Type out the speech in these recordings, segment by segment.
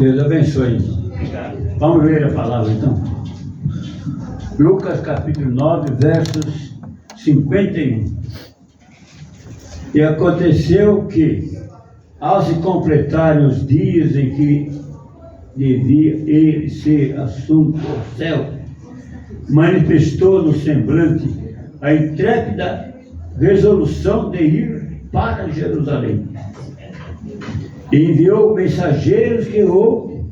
Deus abençoe. Vamos ler a palavra então. Lucas capítulo 9, versos 51. E aconteceu que, ao se completarem os dias em que devia ele ser assunto ao céu, manifestou no semblante a intrépida resolução de ir para Jerusalém. E enviou mensageiros que o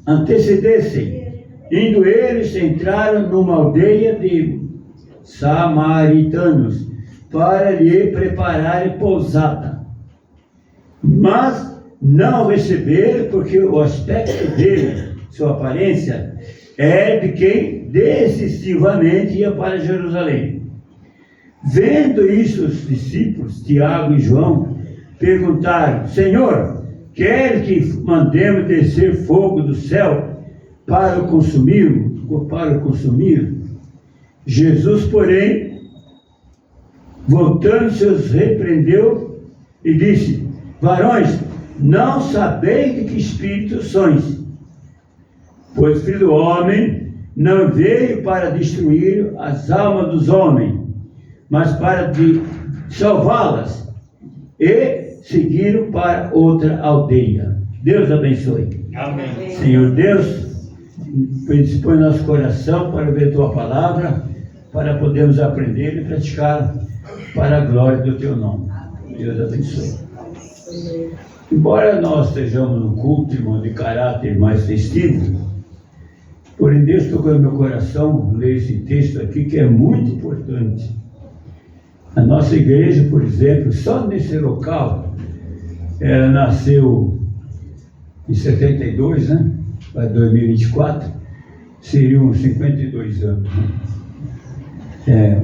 antecedessem. Indo eles, entraram numa aldeia de samaritanos para lhe prepararem pousada. Mas não receberam, porque o aspecto dele, sua aparência, era de quem decisivamente ia para Jerusalém. Vendo isso, os discípulos, Tiago e João, perguntaram: Senhor, quer que mandemos descer fogo do céu para o consumir? Jesus, porém, voltando-se, os repreendeu e disse: Varões, não sabeis de que espírito sois, pois o Filho do Homem não veio para destruir as almas dos homens, mas para salvá-las. E seguiram para outra aldeia. Deus abençoe. Amém. Senhor Deus, dispõe nosso coração para ver a Tua palavra, para podermos aprender e praticar para a glória do Teu nome. Deus abençoe. Embora nós estejamos no culto, irmão, de caráter mais festivo, porém Deus tocou no meu coração ler esse texto aqui, que é muito importante. A nossa igreja, por exemplo, só nesse local, ela nasceu em 72, né? Para 2024, seriam 52 anos. Né? É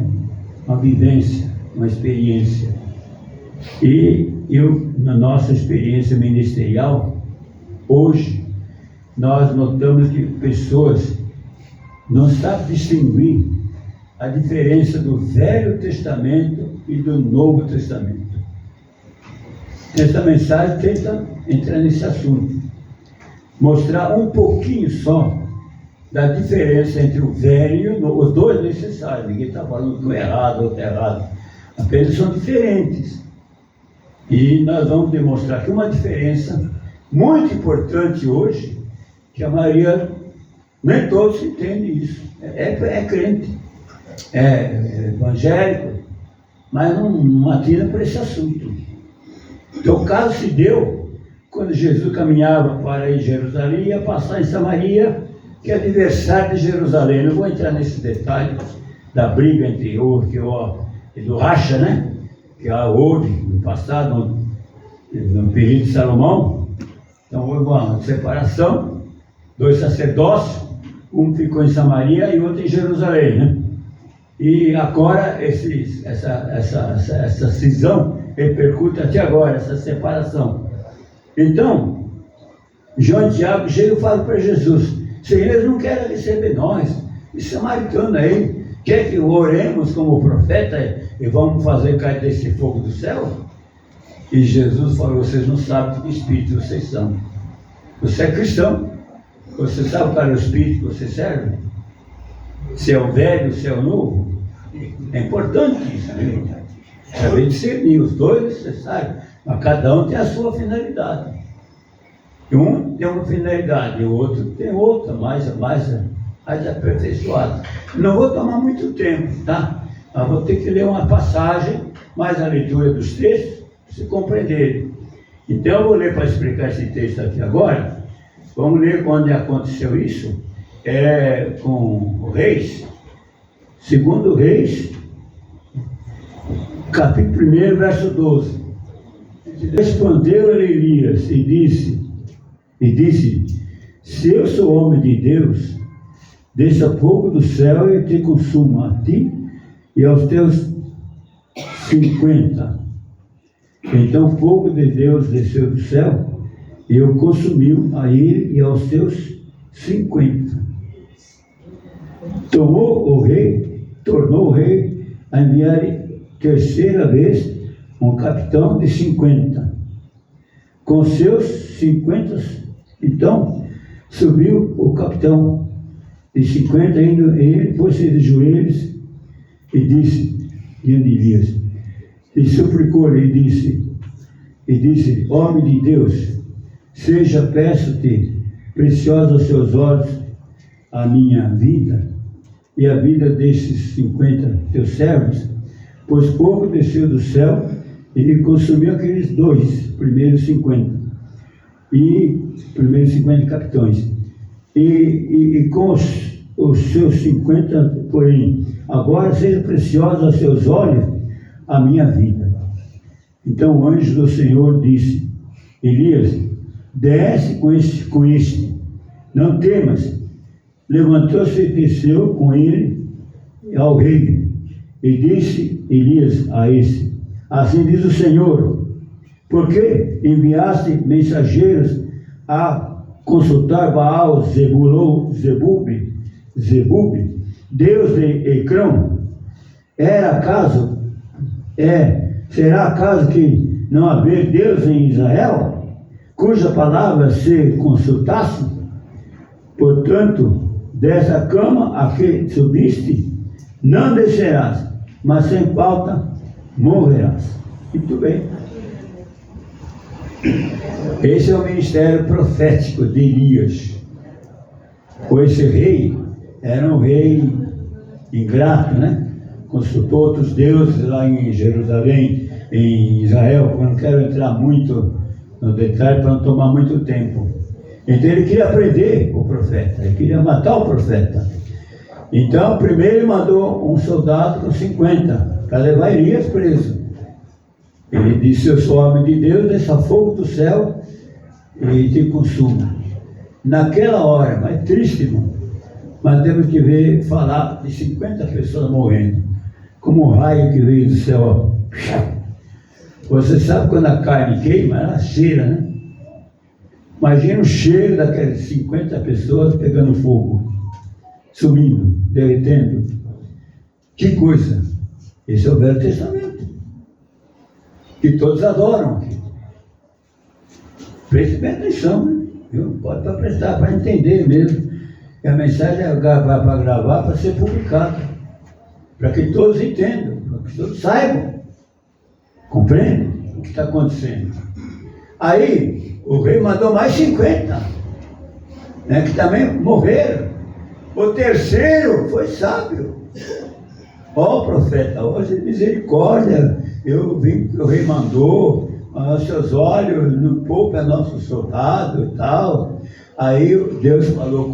uma vivência, uma experiência. E eu, na nossa experiência ministerial, hoje, nós notamos que pessoas não sabem distinguir a diferença do Velho Testamento e do Novo Testamento. Esta mensagem tenta entrar nesse assunto, mostrar um pouquinho só da diferença entre o Velho e o Novo. Os dois necessários, ninguém está falando que um é errado, outro é errado, apenas são diferentes. E nós vamos demonstrar que uma diferença muito importante hoje, que a maioria, nem todos entendem isso, é crente, é evangélico, mas não atira para esse assunto. Então o caso se deu quando Jesus caminhava para ir em Jerusalém, ia passar em Samaria, que é adversário de Jerusalém. Não vou entrar nesse detalhe da briga entre e do racha, né? Que houve no passado, no período de Salomão. Então houve uma separação, dois sacerdócios, um ficou em Samaria e outro em Jerusalém, né? E agora essa cisão repercute até agora, essa separação. Então, João e Tiago chegam e falam para Jesus: Senhor, eles não querem receber nós, e samaritano aí, quer que oremos como profeta e vamos fazer cair desse fogo do céu? E Jesus falou: vocês não sabem de que espírito vocês são. Você é cristão, você sabe qual é o espírito que você serve? Se é o velho, se é o novo? É importante isso, né? Saber discernir os dois necessários, mas cada um tem a sua finalidade. Um tem uma finalidade, o outro tem outra, mais aperfeiçoada. Não vou tomar muito tempo, tá? Mas vou ter que ler uma passagem, mais a leitura dos textos, para você compreender. Então eu vou ler para explicar esse texto aqui agora. Vamos ler quando aconteceu isso, com o Reis, segundo Reis, capítulo 1, verso 12. Respondeu Elias e disse: se eu sou homem de Deus, desça fogo do céu e te consuma a ti e aos teus 50. Então fogo de Deus desceu do céu e o consumiu a ele e aos seus 50. Tornou o rei a enviar terceira vez um capitão de 50, com seus 50 Então, subiu o capitão de 50, indo, e ele pôs-se de joelhos e disse, diante de Elias, e suplicou-lhe e disse, homem de Deus, seja, peço-te, preciosa aos seus olhos a minha vida e a vida desses 50 teus servos, pois fogo desceu do céu e consumiu aqueles primeiros 50 capitães, e com os seus 50, porém, agora seja preciosa aos seus olhos a minha vida. Então o anjo do Senhor disse, Elias, desce com este, não temas. Levantou-se e desceu com ele ao rei, e disse Elias a esse, assim diz o Senhor, por que enviaste mensageiros a consultar Baal Zebub, Deus de Ecrão? Será acaso que não haver Deus em Israel, cuja palavra se consultasse? Portanto, dessa cama a que subiste, não descerás, mas sem falta morrerás. Muito bem. Esse é o ministério profético de Elias. Esse rei era um rei ingrato, né? Consultou outros deuses lá em Jerusalém, em Israel. Eu não quero entrar muito no detalhe para não tomar muito tempo. Então ele queria prender o profeta, ele queria matar o profeta. Então primeiro ele mandou um soldado com 50 para levar Elias preso. Ele disse, eu sou homem de Deus, desça fogo do céu e te consuma. Naquela hora, mas triste, irmão, mas temos que falar de 50 pessoas morrendo, como um raio que veio do céu. Você sabe quando a carne queima, ela cheira, né? Imagina o cheiro daquelas 50 pessoas pegando fogo, sumindo, derretendo. Que coisa! Esse é o Velho Testamento, que todos adoram aqui. Preste bem atenção, né? Pode para prestar, para entender mesmo. E a mensagem é para gravar, para ser publicada, para que todos entendam, para que todos saibam, compreendam o que está acontecendo. Aí, o rei mandou mais 50, né, que também morreram. O terceiro foi sábio. Ó, profeta, hoje misericórdia, eu vim que o rei mandou, aos seus olhos, não poupa nosso soldado e tal. Aí Deus falou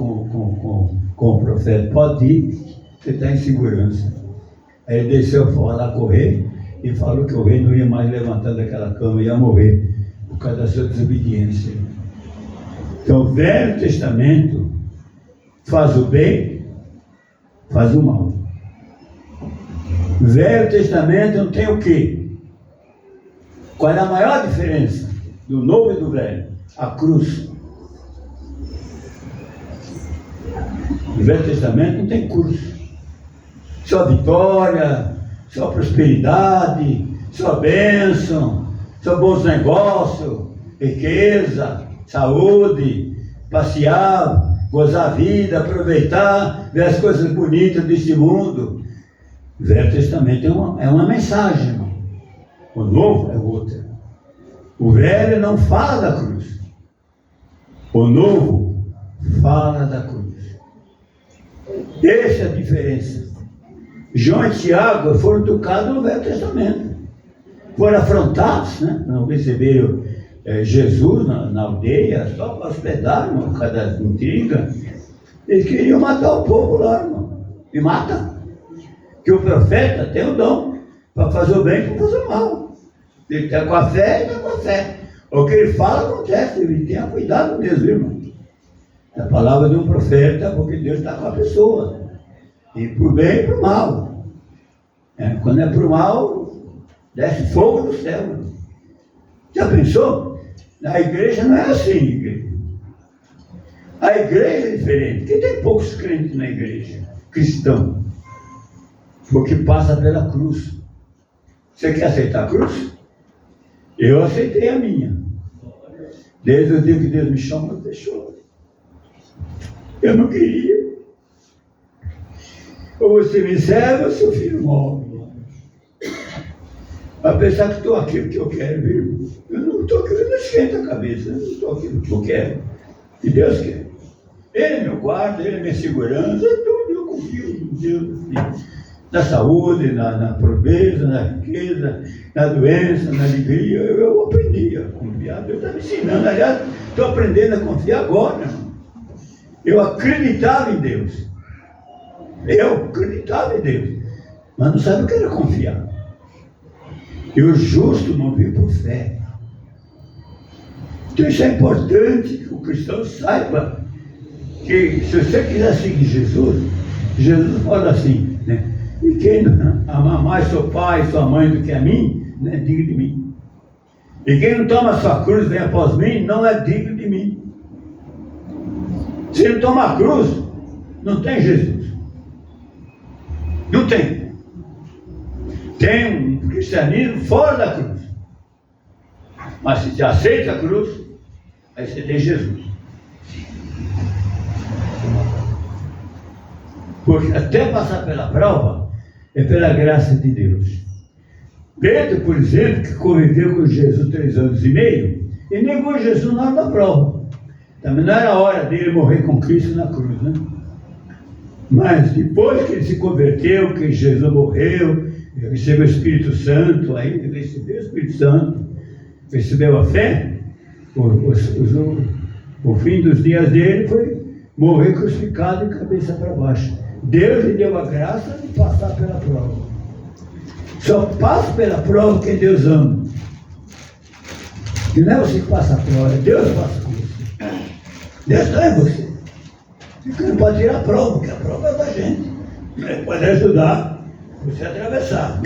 com o profeta, pode ir, você está em segurança. Aí ele desceu para lá com o rei e falou que o rei não ia mais levantar daquela cama, ia morrer por causa da sua desobediência. Então o Velho Testamento faz o bem, faz o mal. O Velho Testamento não tem o quê? Qual é a maior diferença do Novo e do Velho? A cruz. O Velho Testamento não tem cruz. Só vitória, só prosperidade, só bênção, só bons negócios, riqueza, saúde, passear, gozar a vida, aproveitar, ver as coisas bonitas deste mundo. O Velho Testamento é uma mensagem, irmão. O Novo é outra. O Velho não fala da cruz. O Novo fala da cruz. Essa é a diferença. João e Tiago foram tocados no Velho Testamento. Foram afrontados, né? Não receberam Jesus na aldeia, só para hospedar, irmão, por causa da intriga. Eles queriam matar o povo lá, irmão. E mata. Que o profeta tem o dom para fazer o bem e para fazer o mal. Ele está com a fé e está com a fé. O que ele fala acontece, ele tenha cuidado mesmo, irmão. A palavra de um profeta, porque Deus está com a pessoa. E para o bem e para o mal. Quando é para o mal, desce fogo do céu. Irmão. Já pensou? A igreja não é assim, igreja. A igreja é diferente, porque tem poucos crentes na igreja, cristão. Porque passa pela cruz. Você quer aceitar a cruz? Eu aceitei a minha. Desde o dia que Deus me chamou, deixou. Eu não queria. Ou você me serve, ou seu filho morre. A pensar que estou aqui porque eu quero, viu? Eu não estou aqui, eu não esquento a cabeça, eu não estou aqui porque eu quero. E Deus quer. Ele é meu guarda, Ele é minha segurança, tudo eu confio em Deus. Na saúde, na pobreza, na riqueza, na doença, na alegria. Eu aprendi a confiar. Deus está me ensinando. Aliás, estou aprendendo a confiar agora. Eu acreditava em Deus. Eu acreditava em Deus. Mas não sabia o que era confiar. E o justo não vive por fé. Então isso é importante que o cristão saiba que se você quiser seguir Jesus, Jesus fala assim, né? E quem ama mais seu pai e sua mãe do que a mim, não é digno de mim. E quem não toma sua cruz e vem após mim, não é digno de mim. Se não toma a cruz, não tem Jesus. Não tem. Tem um cristianismo fora da cruz. Mas se você aceita a cruz, aí você tem Jesus. Porque até passar pela prova, é pela graça de Deus. Pedro, por exemplo, que conviveu com Jesus 3 anos e meio, e negou Jesus na hora da prova. Também não era a hora dele morrer com Cristo na cruz, né? Mas depois que ele se converteu, que Jesus morreu, recebeu o Espírito Santo, aí ele recebeu o Espírito Santo, recebeu a fé, o fim dos dias dele foi morrer crucificado e cabeça para baixo. Deus lhe deu a graça de passar pela prova. Só passa pela prova quem Deus ama. E não é você que passa a prova, é Deus que passa com você. Deus não é você. Você não pode tirar a prova, porque a prova é da gente. Ele pode ajudar você a atravessar,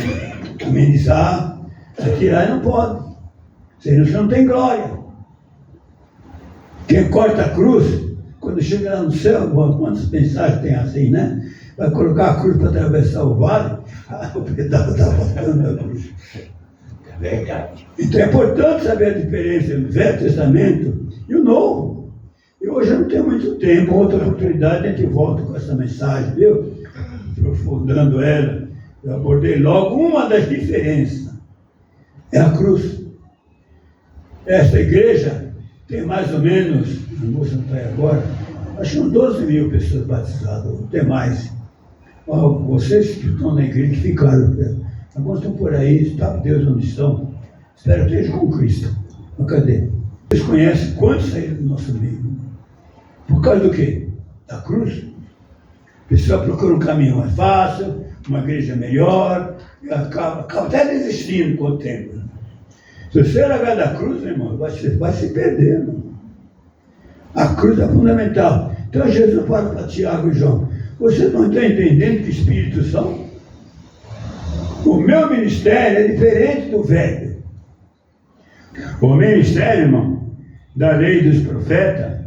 amenizar, atirar e não pode. Senão você não tem glória. Quem corta a cruz, quando chega lá no céu, quantas mensagens tem assim, né? Vai colocar a cruz para atravessar o vale, o pedaço está faltando da cruz. É verdade. Então é importante saber a diferença entre o Velho Testamento e o Novo. E hoje eu não tenho muito tempo, outra oportunidade a gente volta com essa mensagem, viu? Aprofundando ela. Eu abordei logo uma das diferenças. É a cruz. Esta igreja tem mais ou menos, não vou sentar agora, acho que uns 12 mil pessoas batizadas, tem mais. Vocês que estão na igreja, que ficaram, alguns estão por aí, sabe Deus onde estão, espero que estejam com Cristo. Mas cadê? Vocês conhecem quantos saíram do nosso meio? Por causa do quê? Da cruz. A pessoa procura um caminho mais fácil, uma igreja melhor, e acaba até desistindo com o tempo. Se você largar da cruz, irmão, vai se perder, irmão. A cruz é fundamental. Então Jesus fala para Tiago e João: vocês não estão entendendo que espíritos são? O meu ministério é diferente do velho. O ministério, irmão, da lei dos profetas,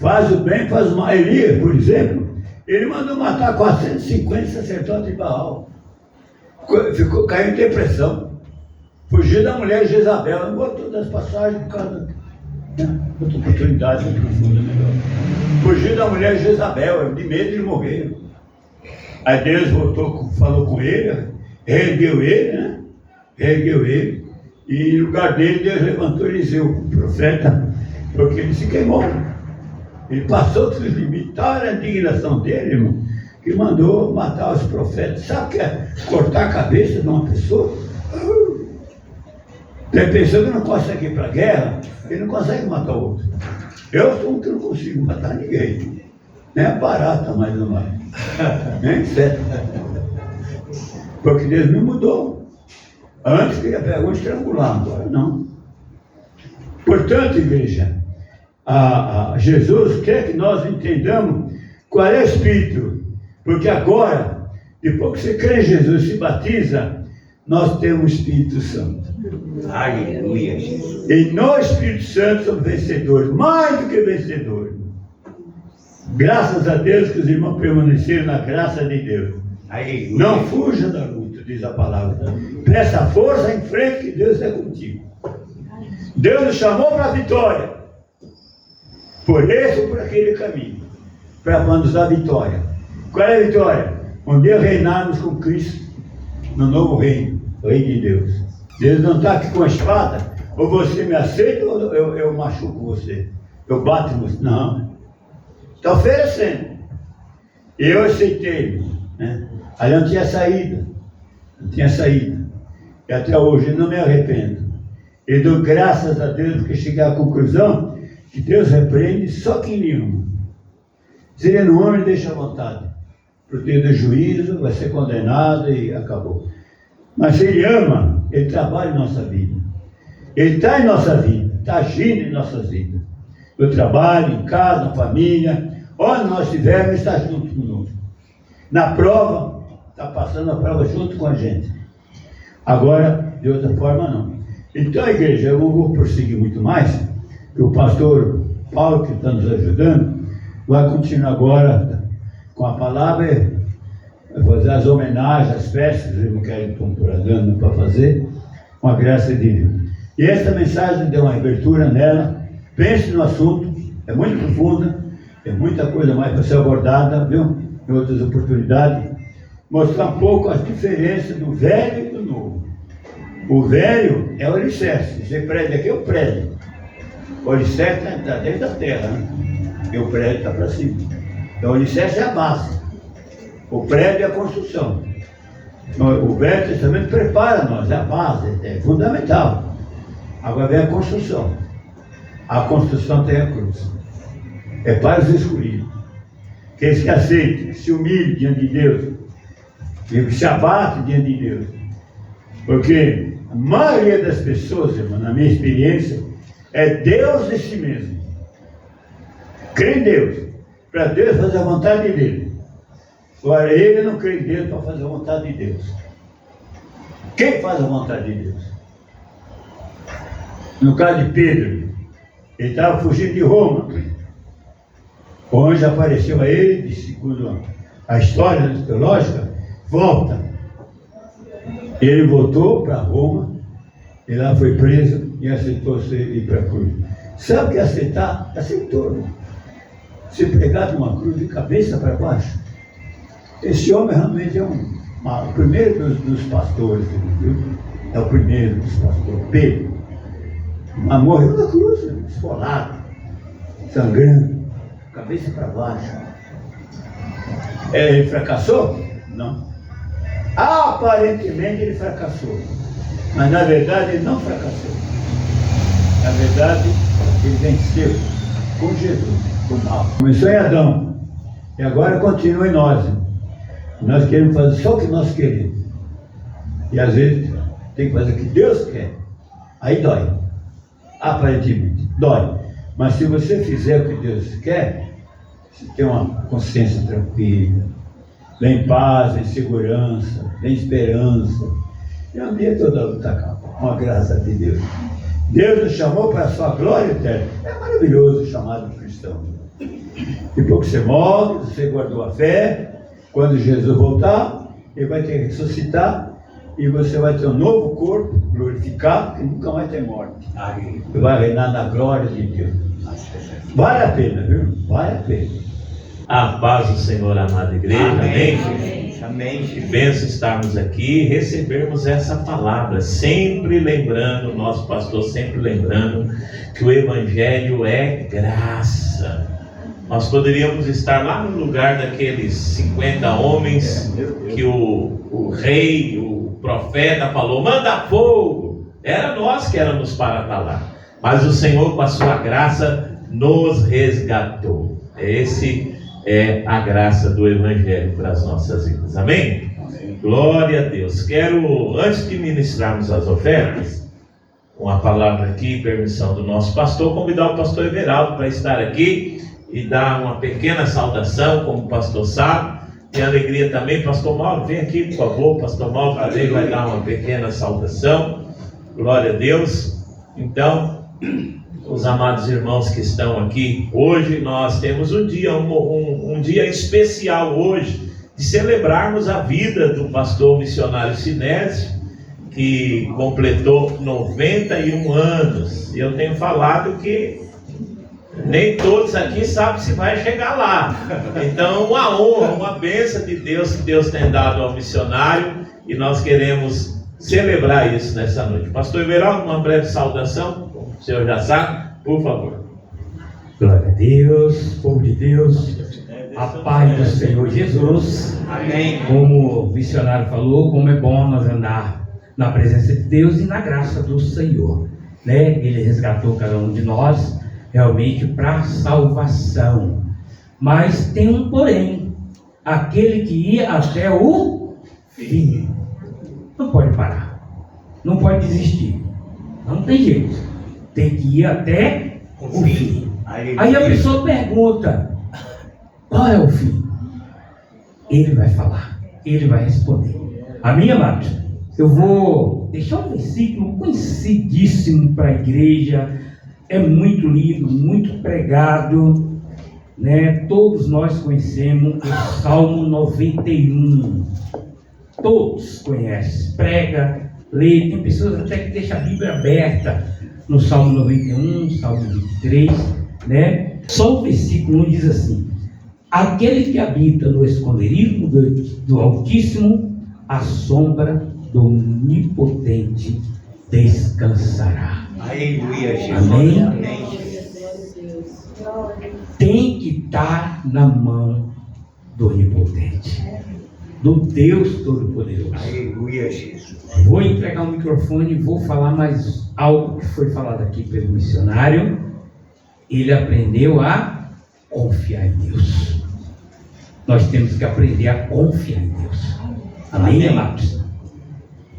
faz o bem, faz o mal. Elias, por exemplo, ele mandou matar 450 sacerdotes de Baal. Caiu em depressão. Fugiu da mulher Jezabel. Não botou das passagens por causa outra oportunidade profunda melhor. Fugiu da mulher Jezabel, de medo de morrer. Aí Deus voltou, falou com ele, reergueu ele, né? Reergueu ele. E no lugar dele, Deus levantou Eliseu, o profeta, porque ele se queimou. Ele passou dos limites, tal era a indignação dele, irmão, que mandou matar os profetas. Sabe o que é cortar a cabeça de uma pessoa? Tem pessoa que não consegue ir para a guerra, ele não consegue matar o outro. Eu sou um que não consigo matar ninguém. Nem a barata, mais ou mais. Nem inseto. Porque Deus me mudou. Antes queria pegar um estrangular, agora não. Portanto, igreja, Jesus quer que nós entendamos qual é o Espírito. Porque agora, depois que você crê em Jesus, se batiza, nós temos o Espírito Santo. Aleluia. E no Espírito Santo somos vencedores, mais do que vencedores. Graças a Deus que os irmãos permaneceram na graça de Deus. Aleluia. Não fuja da luta, diz a palavra. Presta força em frente que Deus é contigo. Deus nos chamou para a vitória. por esse ou por aquele caminho, para nos dar vitória. Qual é a vitória? Um dia reinarmos com Cristo no novo reino, o reino de Deus. Deus não está aqui com a espada, ou você me aceita ou eu machuco você, eu bato você. Não, está oferecendo. Eu aceitei, né? Aí não tinha saída, e até hoje eu não me arrependo. E dou graças a Deus porque cheguei à conclusão que Deus repreende só quem lhe ama. Se ele não ama, ele deixa à vontade. Por ter do juízo, vai ser condenado e acabou. Mas se ele ama, ele trabalha em nossa vida. Ele está em nossa vida, está agindo em nossas vidas. No trabalho, em casa, na família, onde nós estivermos, está junto conosco. Na prova, está passando a prova junto com a gente. Agora, de outra forma, não. Então, a igreja, eu não vou prosseguir muito mais, que o pastor Paulo, que está nos ajudando, vai continuar agora com a palavra, vai fazer as homenagens, as festas, eles não querem estão dando para fazer, com a graça de Deus. E esta mensagem deu uma abertura nela, pense no assunto, é muito profunda, tem muita coisa mais para ser abordada, viu? Em outras oportunidades, mostrar um pouco as diferenças do velho e do novo. O velho é o alicerce, esse prédio aqui é o prédio. O alicerce está dentro da terra, né? E o prédio está para cima. Então o alicerce é a base. O prédio é a construção. O Velho Testamento prepara nós, é a base, é fundamental. Agora vem a construção. A construção tem a cruz. É para os escolhidos. Aqueles que aceitam, que se humilham diante de Deus, que se abatem diante de Deus. Porque a maioria das pessoas, irmão, na minha experiência, é Deus em si mesmo. Crê em Deus, para Deus fazer a vontade dele. Agora, ele não crê em Deus para fazer a vontade de Deus. Quem faz a vontade de Deus? No caso de Pedro, ele estava fugindo de Roma. O anjo apareceu a ele, segundo a história teológica, volta. Ele voltou para Roma, e lá foi preso e aceitou ir para a cruz. Sabe o que é aceitar? Aceitou. Ser pregado numa cruz de cabeça para baixo. Esse homem realmente é o primeiro dos pastores, viu? É o primeiro dos pastores, Pedro. Mas morreu na cruz, esfolado, sangrando, cabeça para baixo. Ele fracassou? Não. Aparentemente ele fracassou, mas na verdade ele não fracassou. Na verdade ele venceu com Jesus, com o mal. Começou em Adão e agora continua em nós. Nós queremos fazer só o que nós queremos. E às vezes tem que fazer o que Deus quer. Aí dói. Aparentemente, dói. Mas se você fizer o que Deus quer, você tem uma consciência tranquila, vem paz, vem segurança, vem esperança. E um dia toda a luta acaba. Com a graça de Deus. Deus nos chamou para a sua glória eterna. É maravilhoso o chamado de cristão. Depois que você morre, você guardou a fé. Quando Jesus voltar, ele vai ter que ressuscitar e você vai ter um novo corpo glorificado que nunca mais tem morte. E vai reinar na glória de Deus. Vale a pena, viu? Vale a pena. A paz do Senhor, amada igreja. Amém. Amém. Que benção estarmos aqui e recebermos essa palavra. Sempre lembrando, nosso pastor sempre lembrando que o Evangelho é graça. Nós poderíamos estar lá no lugar daqueles 50 homens que o rei, o profeta falou, manda fogo. Era nós que éramos para estar lá. Mas o Senhor, com a sua graça, nos resgatou. Esse é a graça do Evangelho para as nossas vidas. Amém? Amém. Glória a Deus. Quero, antes de ministrarmos as ofertas, com a palavra aqui, permissão do nosso pastor, convidar o pastor Everaldo para estar aqui e dar uma pequena saudação, como o pastor sabe. Tem alegria também. Pastor Mauro, vem aqui, por favor. Pastor Mauro também vai dar uma pequena saudação. Glória a Deus. Então, os amados irmãos que estão aqui, hoje nós temos um dia especial hoje, de celebrarmos a vida do pastor missionário Sinésio, que completou 91 anos. E eu tenho falado que Nem todos aqui sabem se vai chegar lá. Então, uma honra, uma bênção de Deus que Deus tem dado ao missionário, e nós queremos celebrar isso nessa noite. Pastor Everaldo, uma breve saudação, o senhor já sabe, por favor. Glória a Deus, povo de Deus, a paz do Senhor Jesus. Amém. Como o missionário falou, como é bom nós andar na presença de Deus e na graça do Senhor, né? Ele resgatou cada um de nós realmente para salvação. Mas tem um porém: aquele que ia até o fim não pode parar, não pode desistir, não tem jeito, tem que ir até o fim. Aí a pessoa pergunta: qual é o fim? Ele vai falar, ele vai responder. Amém, amados? Eu vou deixar um versículo conhecidíssimo para a igreja, é muito lido, muito pregado, né? Todos nós conhecemos o Salmo 91. Todos conhecem, prega, lê. Tem pessoas até que deixam a Bíblia aberta no Salmo 91, Salmo 23, né? Só o versículo 1 diz assim: aquele que habita no esconderijo do Altíssimo, à sombra do Onipotente descansará. Aleluia, Jesus. Amém? Amém. Tem que estar na mão do Onipotente, do Deus Todo-Poderoso. Aleluia, Jesus. Vou entregar o microfone e vou falar mais algo que foi falado aqui pelo missionário. Ele aprendeu a confiar em Deus. Nós temos que aprender a confiar em Deus. Amém, amados?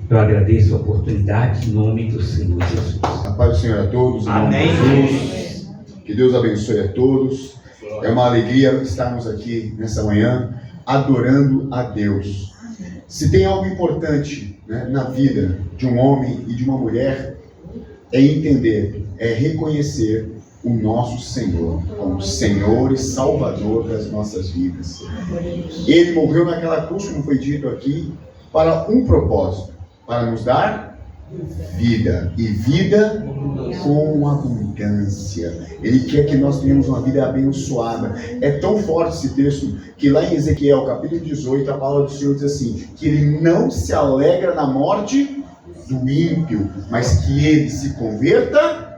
Eu agradeço a oportunidade em nome do Senhor Jesus. A paz do Senhor a todos. Em nome de Amém. Jesus. Que Deus abençoe a todos. É uma alegria estarmos aqui nessa manhã adorando a Deus. Se tem algo importante, né, na vida de um homem e de uma mulher, é entender, é reconhecer o nosso Senhor como Senhor e Salvador das nossas vidas. Ele morreu naquela cruz, como foi dito aqui, para um propósito: para nos dar vida, e vida com abundância. Ele quer que nós tenhamos uma vida abençoada. É tão forte esse texto que lá em Ezequiel, capítulo 18, a palavra do Senhor diz assim: que ele não se alegra na morte do ímpio, mas que ele se converta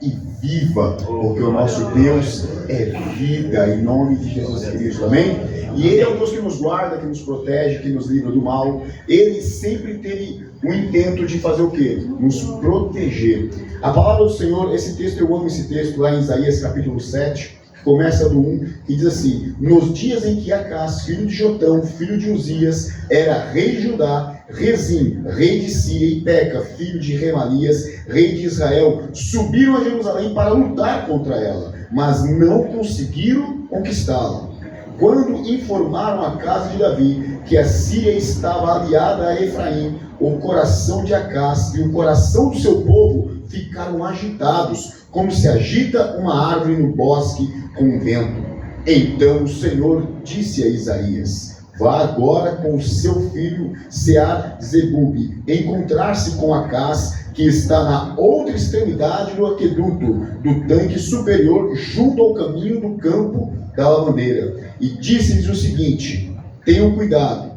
e viva, porque o nosso Deus é vida, em nome de Jesus Cristo, amém? E Ele é o Deus que nos guarda, que nos protege, que nos livra do mal. Ele sempre teve o intento de fazer o quê? Nos proteger. A palavra do Senhor, esse texto, eu amo esse texto, lá em Isaías capítulo 7, começa do 1, que diz assim: nos dias em que Acás, filho de Jotão, filho de Uzias, era rei de Judá, Rezim, rei de Síria, e Peca, filho de Remalias, rei de Israel, subiram a Jerusalém para lutar contra ela, mas não conseguiram conquistá-la. Quando informaram a casa de Davi que a Síria estava aliada a Efraim, o coração de Acás e o coração do seu povo ficaram agitados, como se agita uma árvore no bosque com o vento. Então o Senhor disse a Isaías: vá agora com o seu filho Sear-Zebub encontrar-se com Acás, que está na outra extremidade do aqueduto, do tanque superior, junto ao caminho do campo da lavandeira. E disse-lhes o seguinte: tenham cuidado,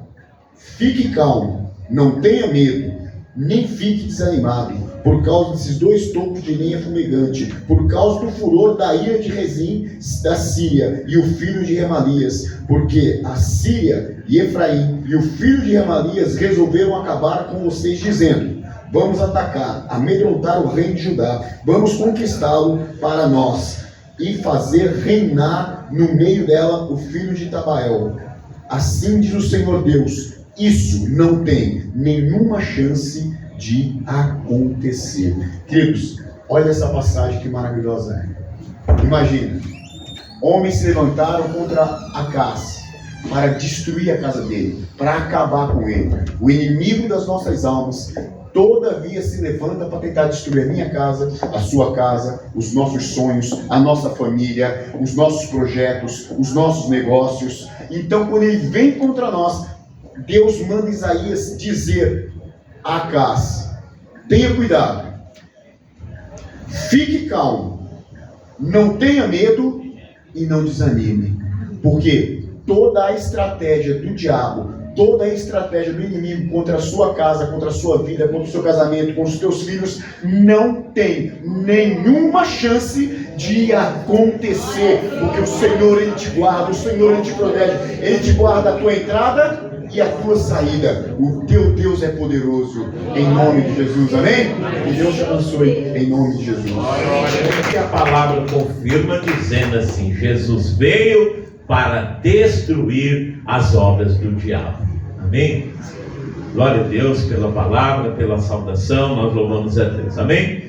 fique calmo, não tenha medo, nem fique desanimado, por causa desses dois tocos de lenha fumegante, por causa do furor da ira de Rezim da Síria e o filho de Remalias, porque a Síria e Efraim e o filho de Remalias resolveram acabar com vocês, dizendo: vamos atacar, amedrontar o reino de Judá, vamos conquistá-lo para nós e fazer reinar no meio dela o filho de Tabael. Assim diz o Senhor Deus: isso não tem nenhuma chance de acontecer. Queridos, olha essa passagem que maravilhosa é. Imagina, homens se levantaram contra Acás para destruir a casa dele, para acabar com ele. O inimigo das nossas almas todavia se levanta para tentar destruir a minha casa, a sua casa, os nossos sonhos, a nossa família, os nossos projetos, os nossos negócios. Então, quando ele vem contra nós, Deus manda Isaías dizer a Acás: tenha cuidado, fique calmo, Não tenha medo e não desanime, porque toda a estratégia do diabo, toda a estratégia do inimigo contra a sua casa, contra a sua vida, contra o seu casamento, contra os teus filhos, não tem nenhuma chance de acontecer, porque o Senhor, Ele te guarda, o Senhor, Ele te protege, Ele te guarda a tua entrada e a tua saída. O teu Deus é poderoso, em nome de Jesus, amém? Que Deus te abençoe, em nome de Jesus. Que a palavra confirma dizendo assim: Jesus veio para destruir as obras do diabo. Amém? Glória a Deus pela palavra, pela saudação, nós louvamos a Deus. Amém?